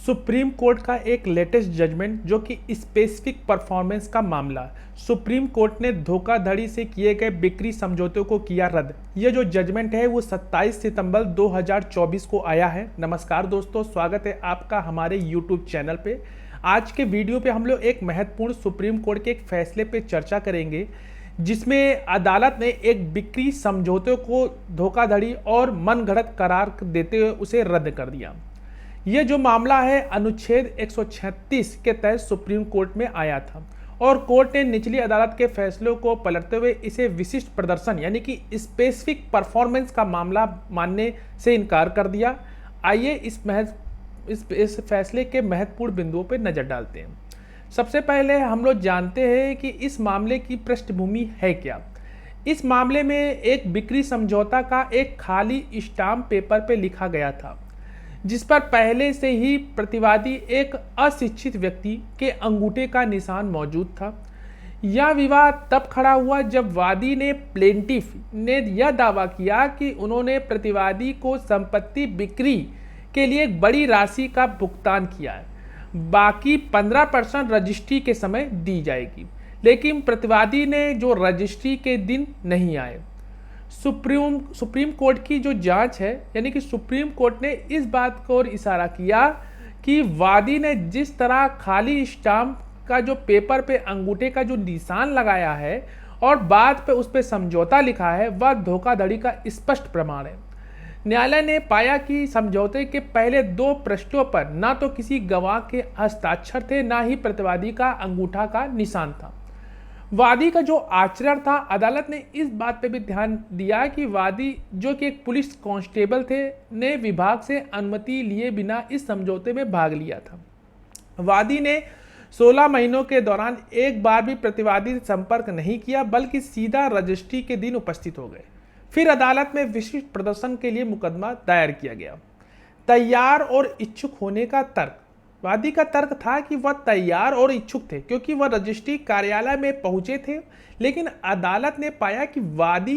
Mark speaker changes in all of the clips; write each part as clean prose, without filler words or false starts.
Speaker 1: Supreme court का एक latest judgement जो कि स्पेसिफिक परफॉर्मेंस का मामला। सुप्रीम कोर्ट ने धोखाधड़ी से किए गए बिक्री समझौतों को किया रद्द। यह जो जजमेंट है वो 27 सितंबर 2024 को आया है। नमस्कार दोस्तों, स्वागत है आपका हमारे यूट्यूब चैनल पे। आज के वीडियो पे हम लोग एक महत्वपूर्ण सुप्रीम कोर्ट के एक फैसले पे चर्चा करेंगे, जिसमें अदालत ने एक बिक्री समझौते को धोखाधड़ी और मनगढ़ंत करार देते हुए उसे रद्द कर दिया। यह जो मामला है अनुच्छेद 136 के तहत सुप्रीम कोर्ट में आया था और कोर्ट ने निचली अदालत के फैसलों को पलटते हुए इसे विशिष्ट प्रदर्शन यानी कि स्पेसिफिक परफॉर्मेंस का मामला मानने से इनकार कर दिया। आइए इस फैसले के महत्वपूर्ण बिंदुओं पर नजर डालते हैं। सबसे पहले हम लोग जानते हैं कि इस मामले की पृष्ठभूमि है क्या। इस मामले में एक बिक्री समझौता का एक खाली स्टाम्प पेपर पे लिखा गया था, जिस पर पहले से ही प्रतिवादी एक अशिक्षित व्यक्ति के अंगूठे का निशान मौजूद था। यह विवाद तब खड़ा हुआ जब वादी ने प्लेंटिफ ने यह दावा किया कि उन्होंने प्रतिवादी को संपत्ति बिक्री के लिए एक बड़ी राशि का भुगतान किया है, बाकी 15% रजिस्ट्री के समय दी जाएगी, लेकिन प्रतिवादी ने जो रजिस्ट्री के दिन नहीं आए। सुप्रीम कोर्ट की जो जांच है, यानी कि सुप्रीम कोर्ट ने इस बात को और इशारा किया कि वादी ने जिस तरह खाली स्टाम्प का जो पेपर पे अंगूठे का जो निशान लगाया है और बाद पे उस पे समझौता लिखा है, वह धोखाधड़ी का स्पष्ट प्रमाण है। न्यायालय ने पाया कि समझौते के पहले 2 पृष्ठों पर ना तो किसी गवाह के हस्ताक्षर थे, ना ही प्रतिवादी का अंगूठा का निशान था। वादी का जो आचरण था, अदालत ने इस बात पे भी ध्यान दिया कि वादी जो कि एक पुलिस कांस्टेबल थे ने विभाग से अनुमति लिए बिना इस समझौते में भाग लिया था। वादी ने 16 महीनों के दौरान एक बार भी प्रतिवादी से संपर्क नहीं किया, बल्कि सीधा रजिस्ट्री के दिन उपस्थित हो गए। फिर अदालत में विशिष्ट प्रदर्शन के लिए मुकदमा दायर किया गया। तैयार और इच्छुक होने का तर्क। वादी का तर्क था कि वह तैयार और इच्छुक थे क्योंकि वह रजिस्ट्री कार्यालय में पहुंचे थे, लेकिन अदालत ने पाया कि वादी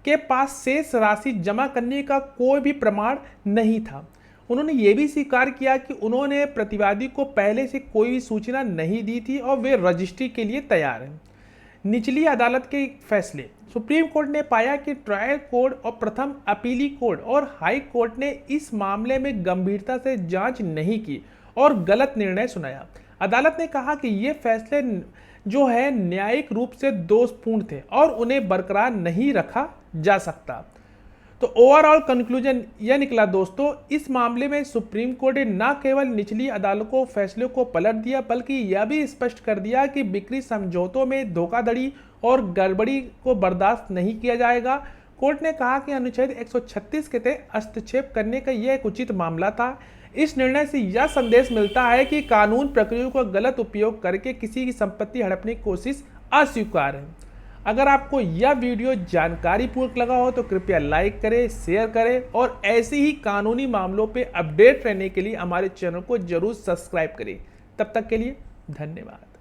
Speaker 1: के पास शेष राशि जमा करने का कोई भी प्रमाण नहीं था। उन्होंने ये भी स्वीकार किया कि उन्होंने प्रतिवादी को पहले से कोई भी सूचना नहीं दी थी और वे रजिस्ट्री के लिए तैयार हैं। निचली अदालत के फैसले। सुप्रीम कोर्ट ने पाया कि ट्रायल कोर्ट और प्रथम अपीली कोर्ट और हाई कोर्ट ने इस मामले में गंभीरता से जांच नहीं की और गलत निर्णय सुनाया। अदालत ने कहा कि ये फैसले जो है न्यायिक रूप से दोषपूर्ण थे और उन्हें बरकरार नहीं रखा जा सकता। तो ओवरऑल कंक्लूजन यह निकला दोस्तों, इस मामले में सुप्रीम कोर्ट ने न केवल निचली अदालतों फैसलों को पलट दिया, बल्कि यह भी स्पष्ट कर दिया कि बिक्री समझौतों में धोखाधड़ी और गड़बड़ी को बर्दाश्त नहीं किया जाएगा। कोर्ट ने कहा कि अनुच्छेद 136 के तहत हस्तक्षेप करने का यह एक उचित मामला था। इस निर्णय से यह संदेश मिलता है कि कानून प्रक्रिया का गलत उपयोग करके किसी की संपत्ति हड़पने की कोशिश अस्वीकार है। अगर आपको यह वीडियो जानकारीपूर्ण लगा हो तो कृपया लाइक करें, शेयर करें और ऐसे ही कानूनी मामलों पे अपडेट रहने के लिए हमारे चैनल को जरूर सब्सक्राइब करें। तब तक के लिए धन्यवाद।